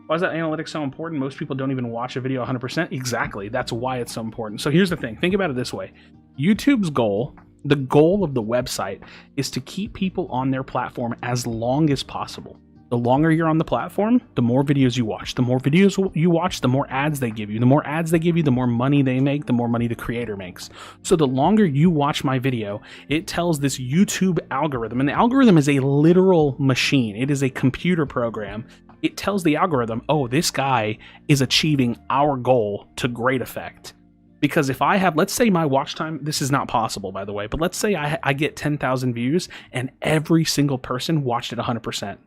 Why is that analytics so important? Most people don't even watch a video 100%. Exactly. That's why it's so important. So here's the thing. Think about it this way. YouTube's goal, the goal of the website, is to keep people on their platform as long as possible. The longer you're on the platform, the more videos you watch. The more videos you watch, the more ads they give you. The more ads they give you, the more money they make, the more money the creator makes. So the longer you watch my video, it tells this YouTube algorithm, and the algorithm is a literal machine. It is a computer program. It tells the algorithm, oh, this guy is achieving our goal to great effect. Because if I have, let's say my watch time, this is not possible, by the way, but let's say I get 10,000 views and every single person watched it 100%.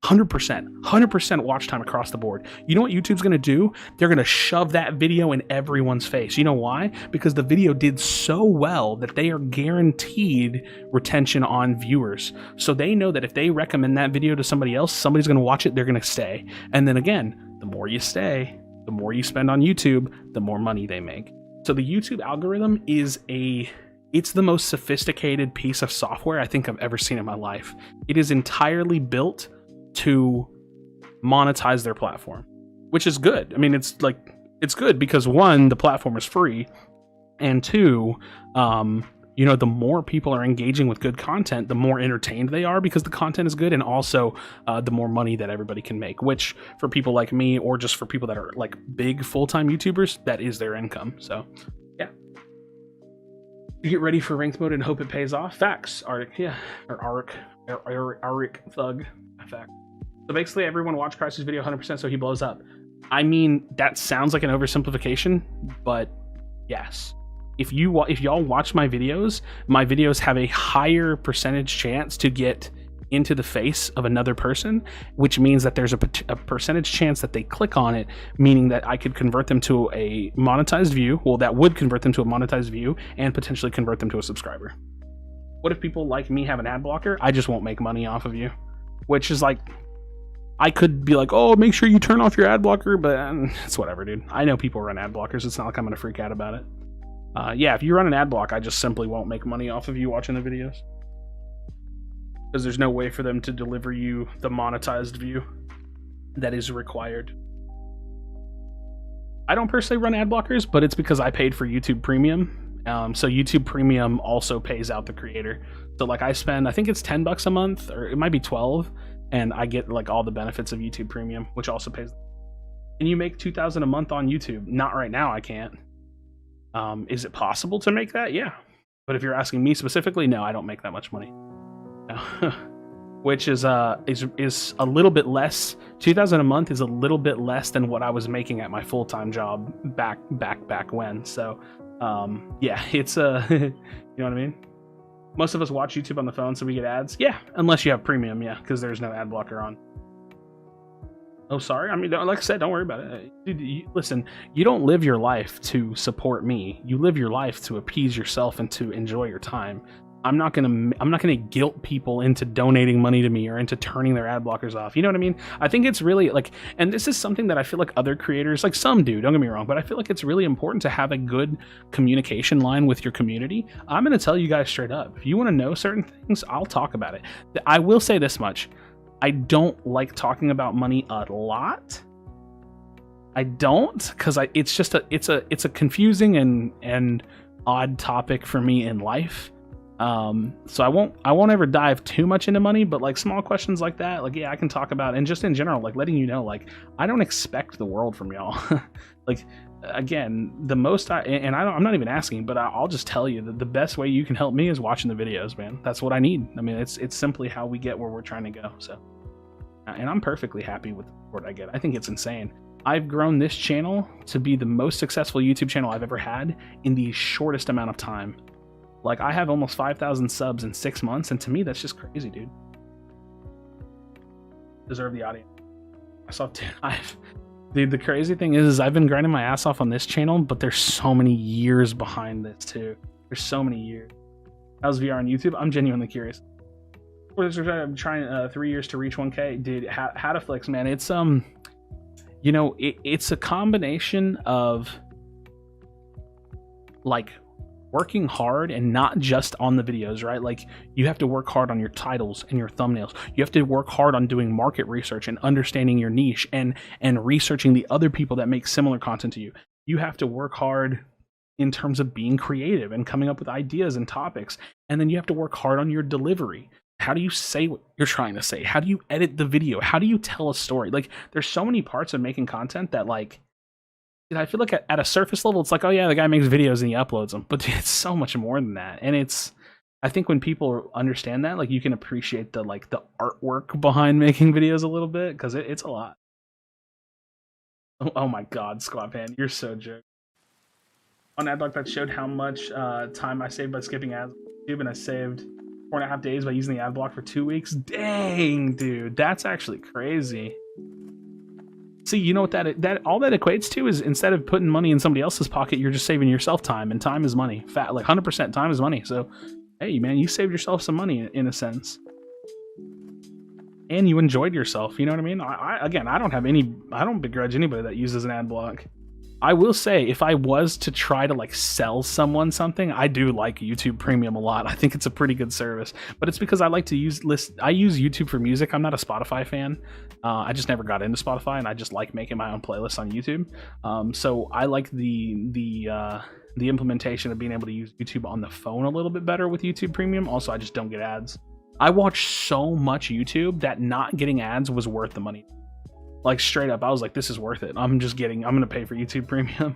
100% watch time across the board. You know what YouTube's going to do? They're going to shove that video in everyone's face. You know why? Because the video did so well that they are guaranteed retention on viewers. So they know that if they recommend that video to somebody else, somebody's going to watch it, they're going to stay. And then again, the more you stay, the more you spend on YouTube, the more money they make. So the YouTube algorithm is it's the most sophisticated piece of software I think I've ever seen in my life. It is entirely built to monetize their platform, which is good. I mean, it's good because one, the platform is free, and two, you know, the more people are engaging with good content, the more entertained they are because the content is good, and also the more money that everybody can make, which for people like me, or just for people that are like big full-time YouTubers, that is their income. So yeah, you get ready for ranked mode and hope it pays off. Facts. Arctic, yeah, or Arik Thug. Fact. So basically everyone watched Krashy's video 100% so he blows up. I mean, that sounds like an oversimplification, but yes. If y'all watch my videos have a higher percentage chance to get into the face of another person, which means that there's a percentage chance that they click on it, meaning that I could convert them to a monetized view. Well, that would convert them to a monetized view and potentially convert them to a subscriber. What if people like me have an ad blocker? I just won't make money off of you. Which is like, I could be like, oh, make sure you turn off your ad blocker, but it's whatever, dude. I know people run ad blockers. It's not like I'm going to freak out about it. Yeah, if you run an ad block, I just simply won't make money off of you watching the videos. Because there's no way for them to deliver you the monetized view that is required. I don't personally run ad blockers, but it's because I paid for YouTube Premium. So YouTube Premium also pays out the creator. So like I spend, I think it's $10 a month, or it might be 12, and I get like all the benefits of YouTube Premium, which also pays. And you make $2,000 a month on YouTube. Not right now, I can't. Is it possible to make that? Yeah. But if you're asking me specifically, no, I don't make that much money. No. Which is a little bit less. $2,000 a month is a little bit less than what I was making at my full-time job back when. So yeah, it's you know what I mean? Most of us watch YouTube on the phone, so we get ads. Yeah, unless you have premium, yeah, because there's no ad blocker on. Oh, sorry. I mean, like I said, don't worry about it. Dude, listen, you don't live your life to support me. You live your life to appease yourself and to enjoy your time. I'm not gonna guilt people into donating money to me or into turning their ad blockers off. You know what I mean? I think it's really like, and this is something that I feel like other creators, like some do, don't get me wrong, but I feel like it's really important to have a good communication line with your community. I'm gonna tell you guys straight up, if you want to know certain things, I'll talk about it. I will say this much. I don't like talking about money a lot. I don't, because it's just it's a confusing and odd topic for me in life. So I won't ever dive too much into money, but like small questions like that, like, yeah, I can talk about, and just in general, like letting you know, like, I don't expect the world from y'all. Like, again, the most I'm not even asking, but I'll just tell you that the best way you can help me is watching the videos, man. That's what I need. I mean, it's simply how we get where we're trying to go. So, and I'm perfectly happy with the support I get. I think it's insane. I've grown this channel to be the most successful YouTube channel I've ever had in the shortest amount of time. Like, I have almost 5,000 subs in 6 months, and to me, that's just crazy, dude. Deserve the audience. Dude, the crazy thing is I've been grinding my ass off on this channel, but there's so many years behind this, too. There's so many years. How's VR on YouTube? I'm genuinely curious. I'm trying 3 years to reach 1K. Dude, how to flex, man. It's, you know, it's a combination of, like, working hard, and not just on the videos, right? Like, you have to work hard on your titles and your thumbnails. You have to work hard on doing market research and understanding your niche and researching the other people that make similar content to you. You have to work hard in terms of being creative and coming up with ideas and topics. And then you have to work hard on your delivery. How do you say what you're trying to say? How do you edit the video? How do you tell a story? Like, there's so many parts of making content that, like, I feel like at a surface level, it's like, oh yeah, the guy makes videos and he uploads them. But dude, it's so much more than that. And I think when people understand that, like, you can appreciate the artwork behind making videos a little bit, because it's a lot. Oh my God, Squat Pan, you're so jerk. On Adblock that showed how much time I saved by skipping ads on YouTube, and I saved 4.5 days by using the ad block for 2 weeks. Dang, dude, that's actually crazy. See, you know what that all that equates to is, instead of putting money in somebody else's pocket, you're just saving yourself time, and time is money. Like 100% time is money. So, hey, man, you saved yourself some money in a sense, and you enjoyed yourself. You know what I mean? Again, I don't begrudge anybody that uses an ad block. I will say, if I was to try to like sell someone something, I do like YouTube Premium a lot. I think it's a pretty good service, but it's because I like to use YouTube for music. I'm not a Spotify fan. I just never got into Spotify, and I just like making my own playlists on YouTube. So I like the implementation of being able to use YouTube on the phone a little bit better with YouTube Premium. Also, I just don't get ads. I watch so much YouTube that not getting ads was worth the money. Like, straight up, I was like, this is worth it. I'm gonna pay for YouTube Premium.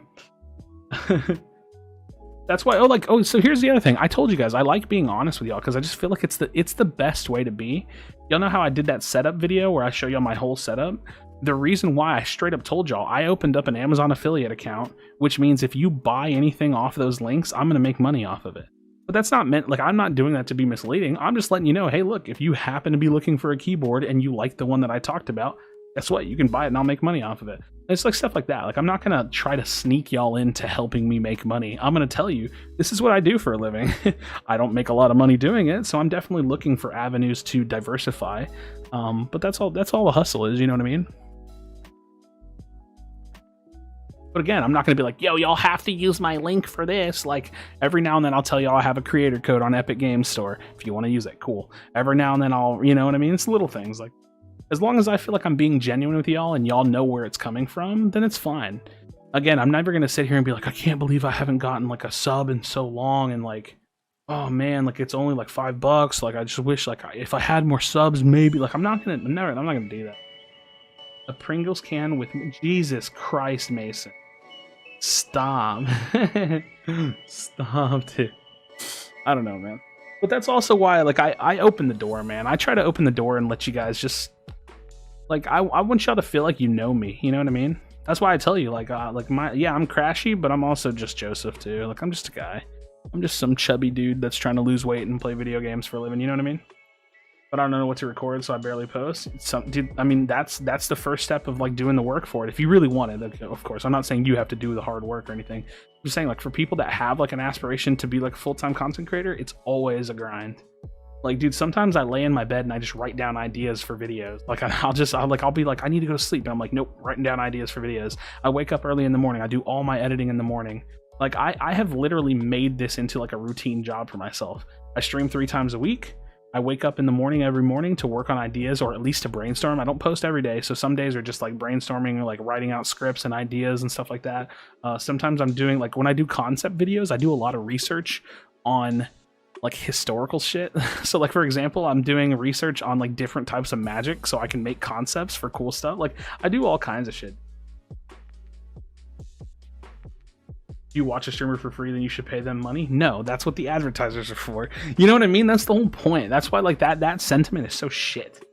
That's why, so here's the other thing. I told you guys, I like being honest with y'all, because I just feel like it's the best way to be. Y'all know how I did that setup video where I show y'all my whole setup? The reason why I straight up told y'all, I opened up an Amazon affiliate account, which means if you buy anything off those links, I'm gonna make money off of it. But that's not meant, like, I'm not doing that to be misleading. I'm just letting you know, hey, look, if you happen to be looking for a keyboard and you like the one that I talked about, guess what? You can buy it and I'll make money off of it. It's like stuff like that. Like, I'm not going to try to sneak y'all into helping me make money. I'm going to tell you, this is what I do for a living. I don't make a lot of money doing it, so I'm definitely looking for avenues to diversify. But that's all the hustle is, you know what I mean? But again, I'm not going to be like, yo, y'all have to use my link for this. Like, every now and then I'll tell y'all I have a creator code on Epic Games Store. If you want to use it, cool. Every now and then I'll, you know what I mean? It's little things. Like, as long as I feel like I'm being genuine with y'all and y'all know where it's coming from, then it's fine. Again, I'm never going to sit here and be like, I can't believe I haven't gotten like a sub in so long, and like, oh man, like it's only like $5. Like, I just wish like if I had more subs, maybe. Like, I'm not gonna do that. A Pringles can with Jesus Christ, Mason. Stop. Stop, dude. I don't know, man. But that's also why, like, I open the door, man. I try to open the door and let you guys just, like, I want y'all to feel like you know me. You know what I mean? That's why I tell you, like I'm Krashy, but I'm also just Joseph too. Like, I'm just a guy. I'm just some chubby dude that's trying to lose weight and play video games for a living. You know what I mean? But I don't know what to record, so I barely post. Dude, I mean, that's the first step of like doing the work for it. If you really want it, of course. I'm not saying you have to do the hard work or anything. I'm just saying, like, for people that have like an aspiration to be like a full-time content creator, it's always a grind. Like, dude, sometimes I lay in my bed and I just write down ideas for videos. Like, I'll be like, I need to go to sleep, and I'm like, nope, writing down ideas for videos. I wake up early in the morning. I do all my editing in the morning. Like, I have literally made this into like a routine job for myself. I stream 3 times a week. I wake up in the morning every morning to work on ideas, or at least to brainstorm. I don't post every day, so some days are just like brainstorming, like writing out scripts and ideas and stuff like that. Sometimes I'm doing, like, when I do concept videos, I do a lot of research on like historical shit. So, like, for example, I'm doing research on like different types of magic so I can make concepts for cool stuff. Like, I do all kinds of shit. You watch a streamer for free, then you should pay them money? No, that's what the advertisers are for. You know what I mean? That's the whole point. That's why, like, that sentiment is so shit.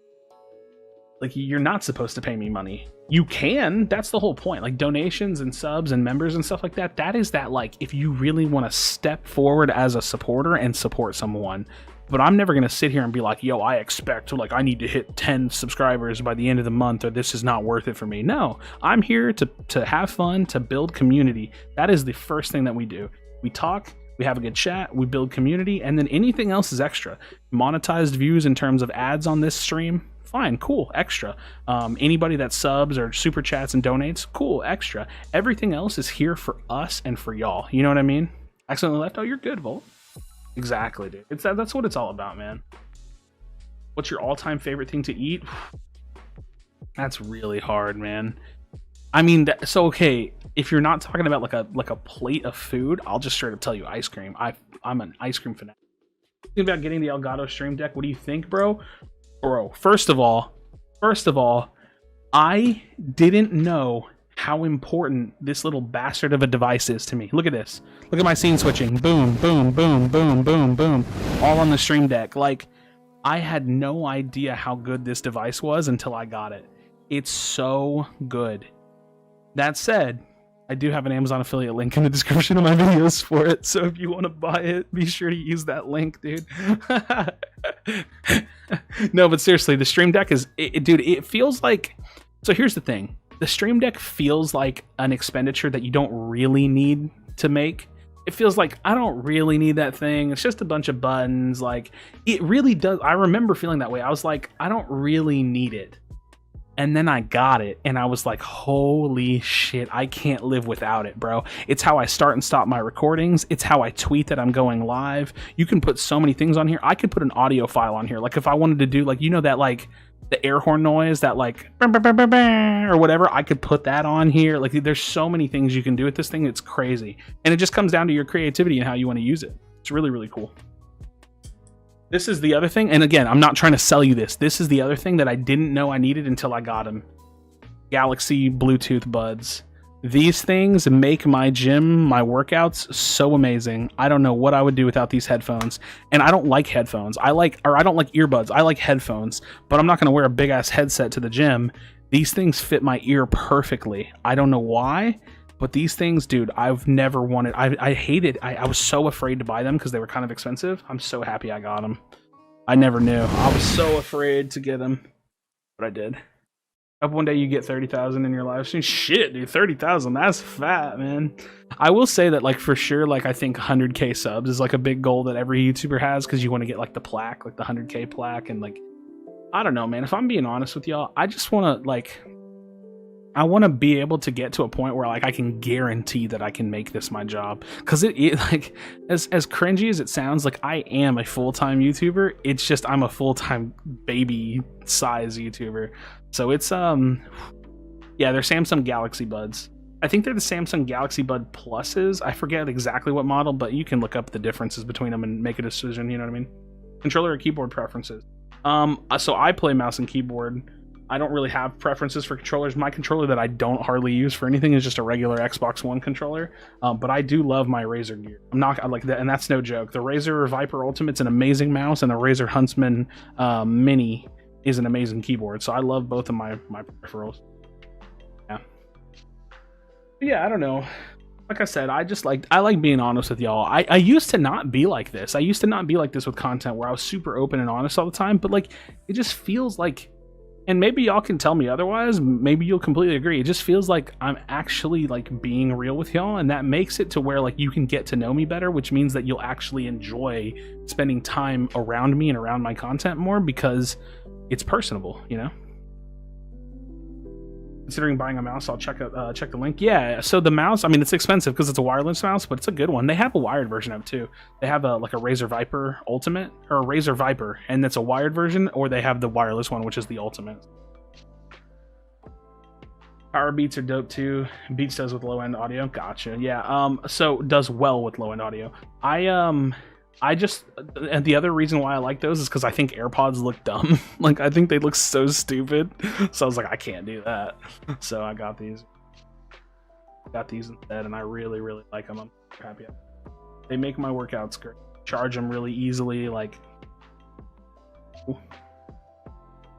Like, you're not supposed to pay me money. You can. That's the whole point. Like, donations and subs and members and stuff like that, that is that, like, if you really want to step forward as a supporter and support someone. But I'm never going to sit here and be like, yo, I expect to, like, I need to hit 10 subscribers by the end of the month, or this is not worth it for me. No, I'm here to have fun, to build community. That is the first thing that we do. We talk, we have a good chat, we build community, and then anything else is extra. Monetized views in terms of ads on this stream, fine, cool, extra. Anybody that subs or super chats and donates, cool, extra. Everything else is here for us and for y'all. You know what I mean? Accidentally left. Oh, you're good, Volt. Exactly, dude. That's what it's all about, man. What's your all-time favorite thing to eat? That's really hard, man. I mean, so okay, if you're not talking about like a plate of food, I'll just straight up tell you ice cream. I'm an ice cream fanatic. Thinking about getting the Elgato Stream Deck. What do you think, bro? Bro, first of all, I didn't know how important this little bastard of a device is to me. Look at this. Look at my scene switching. Boom, boom, boom, boom, boom, boom. All on the Stream Deck. Like, I had no idea how good this device was until I got it. It's so good. That said, I do have an Amazon affiliate link in the description of my videos for it, so if you want to buy it, be sure to use that link, dude. No, but seriously, the Stream Deck is, dude, it feels like, so here's the thing. The Stream Deck feels like an expenditure that you don't really need to make. It feels like, I don't really need that thing. It's just a bunch of buttons. Like, it really does. I remember feeling that way. I was like, I don't really need it. And then I got it, and I was like, holy shit, I can't live without it, bro. It's how I start and stop my recordings. It's how I tweet that I'm going live. You can put so many things on here. I could put an audio file on here. Like, if I wanted to do, like, you know that, like, the air horn noise, that, like, or whatever, I could put that on here. Like, there's so many things you can do with this thing. It's crazy. And it just comes down to your creativity and how you want to use it. It's really, really cool. This is the other thing, and again, I'm not trying to sell you this. This is the other thing that I didn't know I needed until I got them. Galaxy Bluetooth buds. These things make my gym, my workouts so amazing. I don't know what I would do without these headphones. And I don't like headphones. I don't like earbuds. I like headphones, but I'm not going to wear a big ass headset to the gym. These things fit my ear perfectly. I don't know why, but these things, dude, I've never wanted. I hated. I was so afraid to buy them because they were kind of expensive. I'm so happy I got them. I never knew. I was so afraid to get them, but I did. Hope one day you get 30,000 in your live stream. Shit, dude, 30,000. That's fat, man. I will say that, like, for sure, like, I think 100K subs is like a big goal that every YouTuber has, because you want to get like the plaque, like the 100K plaque, and like, I don't know, man. If I'm being honest with y'all, I just want to, like, I want to be able to get to a point where, like, I can guarantee that I can make this my job. Because it like, as cringy as it sounds, like, I am a full-time YouTuber. It's just I'm a full-time baby size YouTuber. So it's yeah, they're Samsung Galaxy Buds. I think they're the Samsung Galaxy Bud Pluses. I forget exactly what model, but you can look up the differences between them and make a decision. You know what I mean? Controller or keyboard preferences. So I play mouse and keyboard. I don't really have preferences for controllers. My controller that I don't hardly use for anything is just a regular Xbox One controller. But I do love my Razer gear. I like that, and that's no joke. The Razer Viper Ultimate's an amazing mouse, and the Razer Huntsman Mini is an amazing keyboard. So I love both of my peripherals. Yeah. But yeah, I don't know. Like I said, I like being honest with y'all. I used to not be like this. I used to not be like this with content where I was super open and honest all the time. But like, it just feels like, and maybe y'all can tell me otherwise, maybe you'll completely agree, it just feels like I'm actually like being real with y'all, and that makes it to where like you can get to know me better, which means that you'll actually enjoy spending time around me and around my content more because it's personable, you know? Considering buying a mouse, I'll check the link. Yeah, so the mouse, I mean, it's expensive because it's a wireless mouse, but it's a good one. They have a wired version of it too. They have like a Razer Viper Ultimate, or a Razer Viper, and that's a wired version, or they have the wireless one, which is the Ultimate. Power Beats are dope too. Beats does with low end audio. Gotcha. Yeah. So does well with low end audio. And the other reason why I like those is because I think AirPods look dumb. Like, I think they look so stupid. So I was like, I can't do that. So I got these. Got these instead, and I really, really like them. I'm happy. They make my workouts great. Charge them really easily. Like,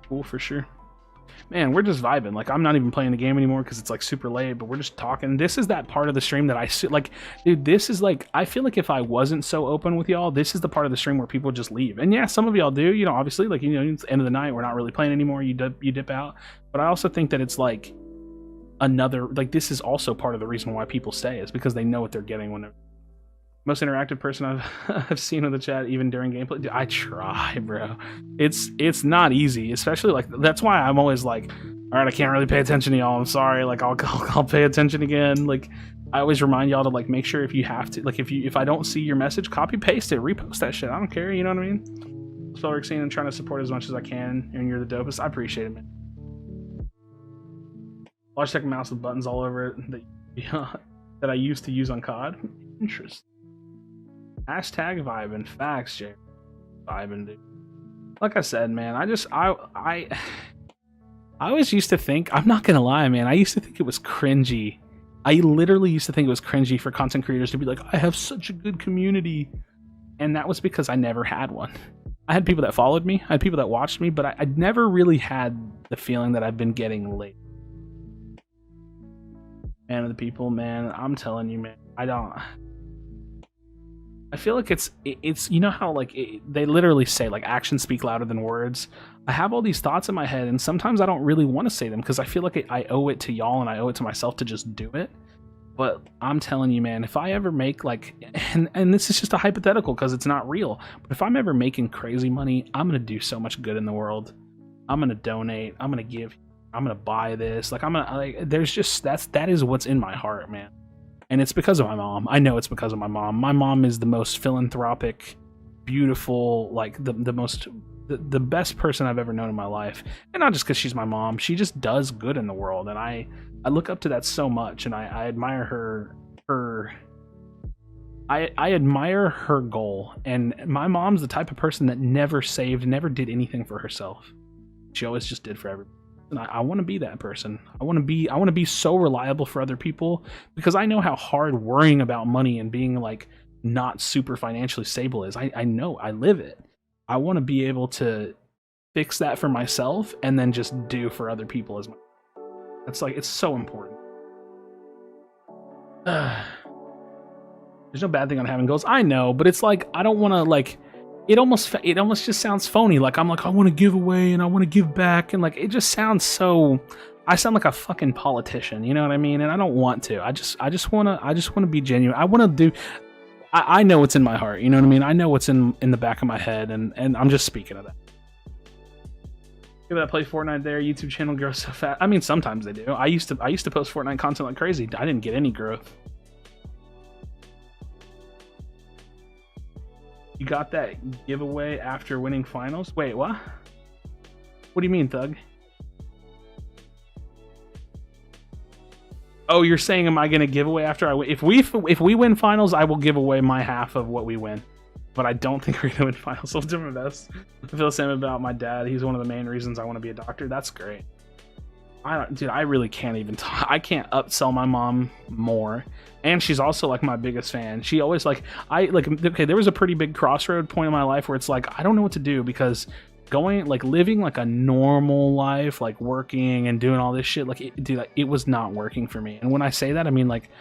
cool for sure. Man, we're just vibing. Like, I'm not even playing the game anymore because it's like super late, but we're just talking. This is that part of the stream that I like, dude, this is like, I feel like if I wasn't so open with y'all, this is the part of the stream where people just leave. And yeah, some of y'all do, you know, obviously, like, you know, it's the end of the night, we're not really playing anymore, you dip out. But I also think that it's like another, like, this is also part of the reason why people stay, is because they know what they're getting when they're most interactive person I've seen in the chat, even during gameplay. Dude, I try, bro. It's not easy, especially like, that's why I'm always like, all right, I can't really pay attention to y'all. I'm sorry. Like, I'll pay attention again. Like, I always remind y'all to like make sure if you have to, like if I don't see your message, copy paste it, repost that shit. I don't care, you know what I mean? So Roxanne, and trying to support as much as I can, and you're the dopest. I appreciate it, man. Logitech mouse with buttons all over it that I used to use on COD. Interesting. Hashtag vibing. Facts, Jay. Vibing, dude. Like I said, man, I always used to think, I'm not gonna lie, man, I used to think it was cringy. I literally used to think it was cringy for content creators to be like, I have such a good community. And that was because I never had one. I had people that followed me, I had people that watched me, but I never really had the feeling that I've been getting lately. And the people, man, I'm telling you, man, I feel like it's you know how like they literally say like actions speak louder than words. I have all these thoughts in my head, and sometimes I don't really want to say them because I feel like I owe it to y'all and I owe it to myself to just do it. But I'm telling you, man, if I ever make like, and this is just a hypothetical because it's not real, but if I'm ever making crazy money, I'm gonna do so much good in the world. I'm gonna donate. I'm gonna give. I'm gonna buy this. Like I'm gonna like. There's just that is what's in my heart, man. And it's because of my mom. I know it's because of my mom. My mom is the most philanthropic, beautiful, like the best person I've ever known in my life. And not just because she's my mom. She just does good in the world. And I look up to that so much. And I admire her. I admire her goal. And my mom's the type of person that never saved, never did anything for herself. She always just did for everybody. And I want to be that person. I want to be so reliable for other people because I know how hard worrying about money and being like not super financially stable is. I know, I live it. I want to be able to fix that for myself and then just do for other people as well. It's like, it's so important. There's no bad thing on having goals. I know, but it's like, I don't want to like, it almost just sounds phony. Like I'm like, I want to give away and I want to give back. And like, it just sounds so, I sound like a fucking politician, you know what I mean? And I don't want to, I just want to be genuine. I want to do, I know what's in my heart. You know what I mean? I know what's in the back of my head. And I'm just speaking of that. People that play Fortnite there, YouTube channel grows so fast. I mean, sometimes they do. I used to post Fortnite content like crazy. I didn't get any growth. You got that giveaway after winning finals? Wait, what? What do you mean, Thug? Oh, you're saying, am I going to give away after I win? If we win finals, I will give away my half of what we win. But I don't think we're going to win finals. So I'll do my best. I feel the same about my dad. He's one of the main reasons I want to be a doctor. That's great. Dude, I really can't even talk. I can't upsell my mom more. And she's also like my biggest fan. She always like, okay, there was a pretty big crossroad point in my life where it's like, I don't know what to do because living like a normal life, like working and doing all this shit, like, dude, it was not working for me. And when I say that, I mean like,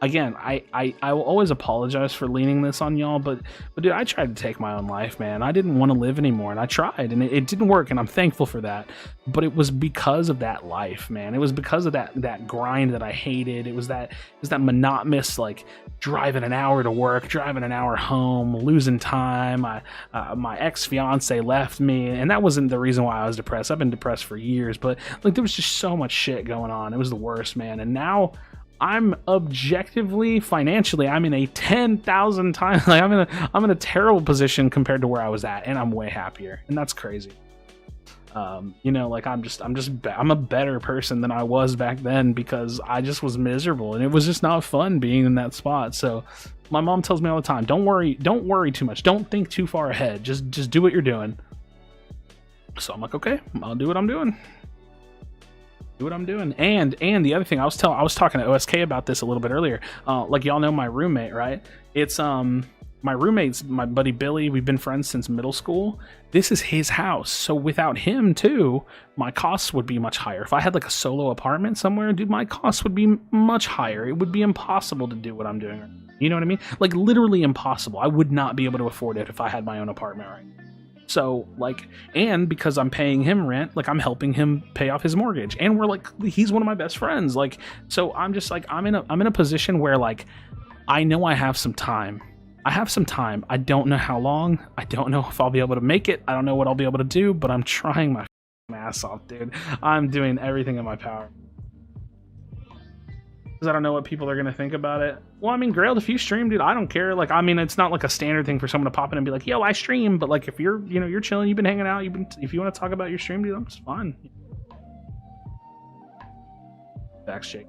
again, I will always apologize for leaning this on y'all, but dude, I tried to take my own life, man. I didn't want to live anymore, and I tried, and it didn't work, and I'm thankful for that. But it was because of that life, man. It was because of that grind that I hated. It was that monotonous, like driving an hour to work, driving an hour home, losing time. My ex-fiance left me, and that wasn't the reason why I was depressed. I've been depressed for years, but like there was just so much shit going on. It was the worst, man. And now I'm objectively, financially, I'm in a 10,000 times, like I'm in a terrible position compared to where I was at, and I'm way happier, and that's crazy. You know, like I'm a better person than I was back then because I just was miserable, and it was just not fun being in that spot. So my mom tells me all the time, don't worry too much, don't think too far ahead, just do what you're doing. So I'm like, okay, I'll do what I'm doing. And the other thing, I was talking to OSK about this a little bit earlier. Like y'all know my roommate, right? It's my roommate's my buddy Billy. We've been friends since middle school. This is his house, so without him too, my costs would be much higher. If I had like a solo apartment somewhere, dude, my costs would be much higher. It would be impossible to do what I'm doing right now. You know what I mean? Like literally impossible. I would not be able to afford it if I had my own apartment right now. So like, and because I'm paying him rent, like I'm helping him pay off his mortgage, and we're like, he's one of my best friends. Like, so I'm just like, I'm in a position where like, I know I have some time. I don't know how long. I don't know if I'll be able to make it. I don't know what I'll be able to do, but I'm trying my ass off, dude. I'm doing everything in my power. because I don't know what people are gonna think about it. Well, I mean, Grailed, if you stream, dude, I don't care. Like, I mean, it's not like a standard thing for someone to pop in and be like, "Yo, I stream." But like, if you're, you know, you're chilling, you've been hanging out, if you want to talk about your stream, dude, I'm just fine. Back shake.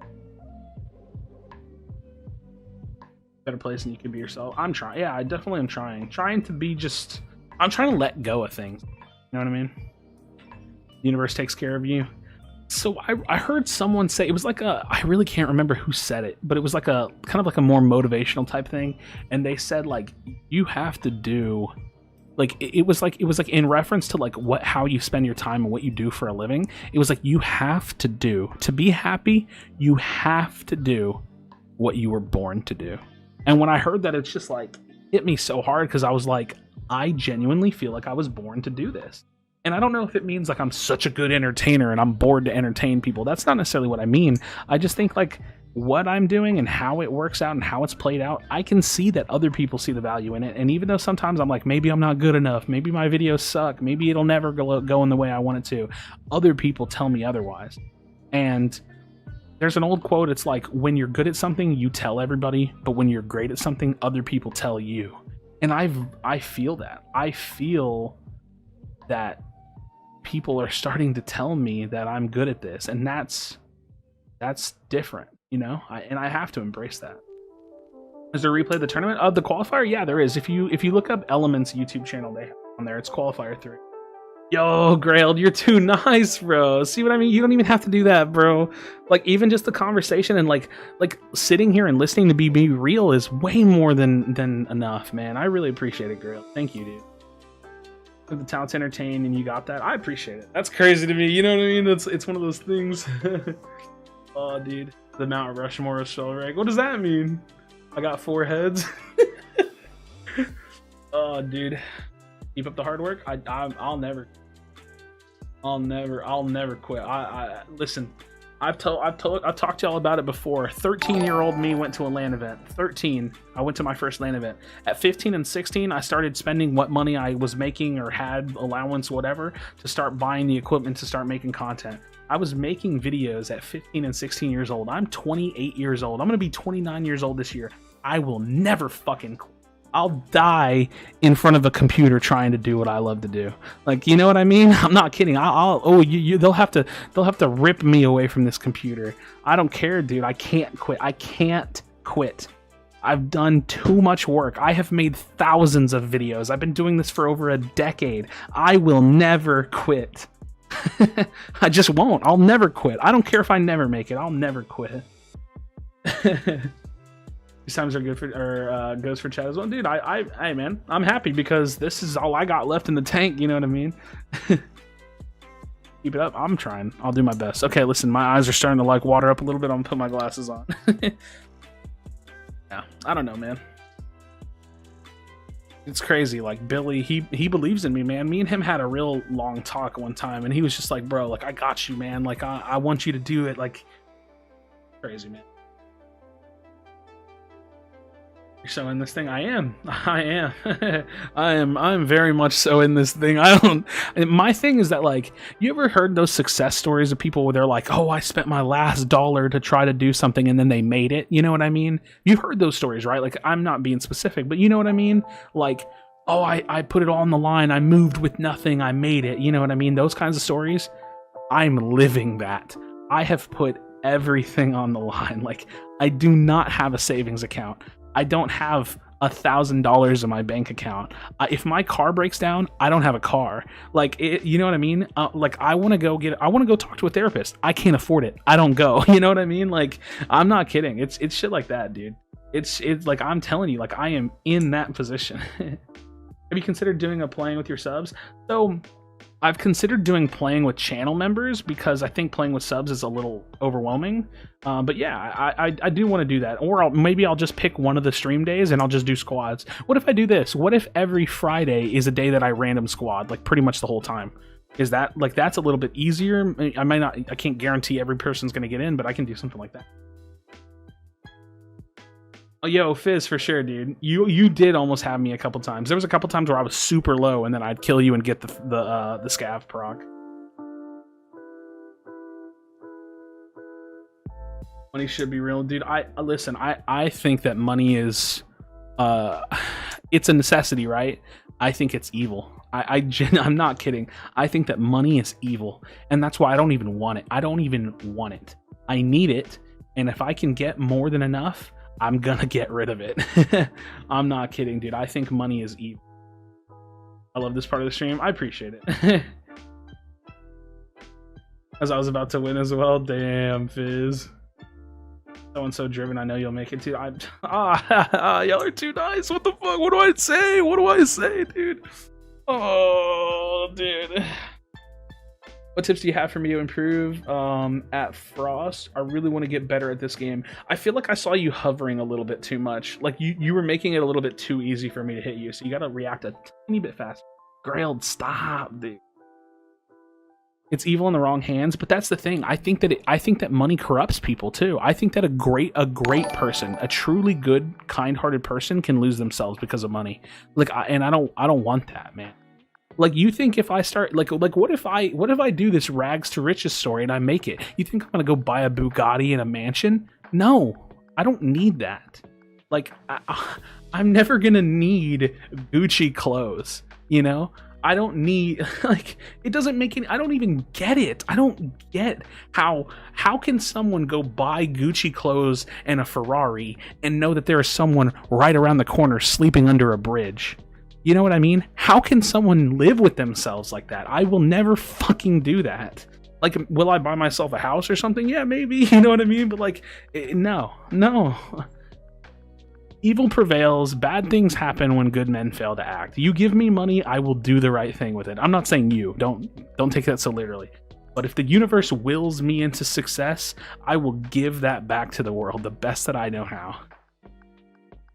Better place than you can be yourself. I'm trying. Yeah, I definitely am trying. Trying to be just. I'm trying to let go of things. You know what I mean? The universe takes care of you. So I heard someone say, it was like I really can't remember who said it, but it was like a kind of like a more motivational type thing, and they said like you have to do, like it was like in reference to like how you spend your time and what you do for a living. It was like you have to do, to be happy, you have to do what you were born to do. And when I heard that, it's just like hit me so hard, because I was like, I genuinely feel like I was born to do this. And I don't know if it means like I'm such a good entertainer and I'm bored to entertain people. That's not necessarily what I mean. I just think like what I'm doing and how it works out and how it's played out, I can see that other people see the value in it. And even though sometimes I'm like, maybe I'm not good enough, maybe my videos suck, maybe it'll never go in the way I want it to, other people tell me otherwise. And there's an old quote, it's like, when you're good at something, you tell everybody, but when you're great at something, other people tell you. And I feel that. I feel that people are starting to tell me that I'm good at this, and that's different, you know. And I have to embrace that. Is there a replay of the tournament of the qualifier? Yeah, there is. If you look up Elements YouTube channel, they have on there. It's qualifier 3. Yo, Grailed, you're too nice, bro. See what I mean? You don't even have to do that, bro. Like, even just the conversation and like sitting here and listening to be real is way more than enough, man. I really appreciate it, Grailed. Thank you, dude. The talent to entertain, and you got that. I appreciate it. That's crazy to me. You know what I mean? It's one of those things. Oh, dude, the Mount Rushmore of shell rag. What does that mean? I got 4 heads. Oh, dude, keep up the hard work. I'll never quit. I listen. I've talked to y'all about it before. 13-year-old me went to a LAN event. 13, I went to my first LAN event. At 15 and 16, I started spending what money I was making or had allowance, whatever, to start buying the equipment to start making content. I was making videos at 15 and 16 years old. I'm 28 years old. I'm gonna be 29 years old this year. I will never fucking quit. I'll die in front of a computer trying to do what I love to do. Like, you know what I mean? I'm not kidding. They'll have to rip me away from this computer. I don't care, dude. I can't quit. I can't quit. I've done too much work. I have made thousands of videos. I've been doing this for over a decade. I will never quit. I just won't. I'll never quit. I don't care if I never make it. I'll never quit. These times are good for, or goes for chat as well, dude. Hey man, I'm happy because this is all I got left in the tank. You know what I mean? Keep it up. I'm trying. I'll do my best. Okay, listen, my eyes are starting to like water up a little bit. I'm gonna put my glasses on. Yeah, I don't know, man. It's crazy. Like Billy, he believes in me, man. Me and him had a real long talk one time, and he was just like, "Bro, like I got you, man. Like I want you to do it." Like, crazy, man. You're so in this thing. I am I'm very much so in this thing. My thing is that, like, you ever heard those success stories of people where they're like, oh, I spent my last dollar to try to do something and then they made it? You know what I mean? You've heard those stories, right? Like, I'm not being specific, but you know what I mean? Like, oh, I put it all on the line. I moved with nothing. I made it. You know what I mean? Those kinds of stories. I'm living that. I have put everything on the line. Like, I do not have a savings account. I don't have $1,000 in my bank account. If my car breaks down, I don't have a car. Like, you know what I mean? Like, I want to go talk to a therapist. I can't afford it. I don't go. You know what I mean? Like, I'm not kidding. It's shit like that, dude. It's like, I'm telling you, like, I am in that position. Have you considered doing a playing with your subs? So I've considered doing playing with channel members because I think playing with subs is a little overwhelming. But yeah, I do want to do that. Or maybe I'll just pick one of the stream days and I'll just do squads. What if I do this? What if every Friday is a day that I random squad, like pretty much the whole time? Is that, like, that's a little bit easier? I can't guarantee every person's going to get in, but I can do something like that. Oh, yo, Fizz, for sure, dude. You did almost have me a couple times. There was a couple times where I was super low, and then I'd kill you and get the scav proc. Money should be real, dude. I listen. I think that money is, it's a necessity, right? I think it's evil. I'm not kidding. I think that money is evil, and that's why I don't even want it. I don't even want it. I need it, and if I can get more than enough, I'm gonna get rid of it. I'm not kidding, dude. I think money is evil. I love this part of the stream. I appreciate it. As I was about to win as well. Damn, Fizz. So driven. I know you'll make it too. Y'all are too nice. What the fuck? What do I say? What do I say, dude? Oh, dude. What tips do you have for me to improve at Frost? I really want to get better at this game. I feel like I saw you hovering a little bit too much. Like you were making it a little bit too easy for me to hit you. So you got to react a tiny bit faster. Grailed, stop, dude. It's evil in the wrong hands, but that's the thing. I think that money corrupts people too. I think that a great person, a truly good, kind-hearted person, can lose themselves because of money. Like, I don't want that, man. Like, you think if I start like what if I do this rags to riches story and I make it? You think I'm gonna go buy a Bugatti and a mansion? No, I don't need that. Like, I'm never gonna need Gucci clothes, you know? I don't need, like, it doesn't make any, I don't even get it. I don't get how can someone go buy Gucci clothes and a Ferrari and know that there is someone right around the corner sleeping under a bridge? You know what I mean? How can someone live with themselves like that? I will never fucking do that. Like, will I buy myself a house or something? Yeah, maybe, you know what I mean? But like, no. Evil prevails. Bad things happen when good men fail to act. You give me money, I will do the right thing with it. I'm not saying you. Don't take that so literally. But if the universe wills me into success, I will give that back to the world the best that I know how.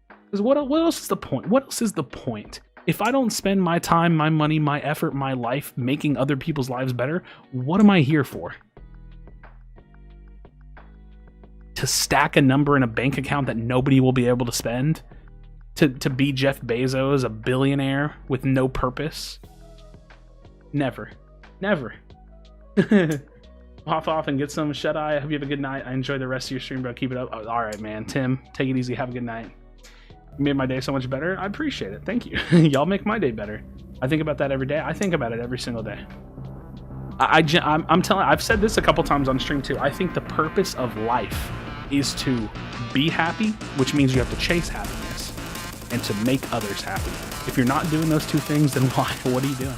Because what else is the point? What else is the point? If I don't spend my time, my money, my effort, my life making other people's lives better, what am I here for? To stack a number in a bank account that nobody will be able to spend? To be Jeff Bezos, a billionaire with no purpose? Never. Hop off and get some shut-eye. I hope you have a good night. I enjoy the rest of your stream, bro. Keep it up. Oh, all right, man. Tim, take it easy. Have a good night. You made my day so much better. I appreciate it. Thank you. Y'all make my day better. I think about that every day. I think about it every single day. I'm telling, I've said this a couple times on stream too. I think the purpose of life is to be happy, which means you have to chase happiness, and to make others happy. If you're not doing those two things, then why? What are you doing?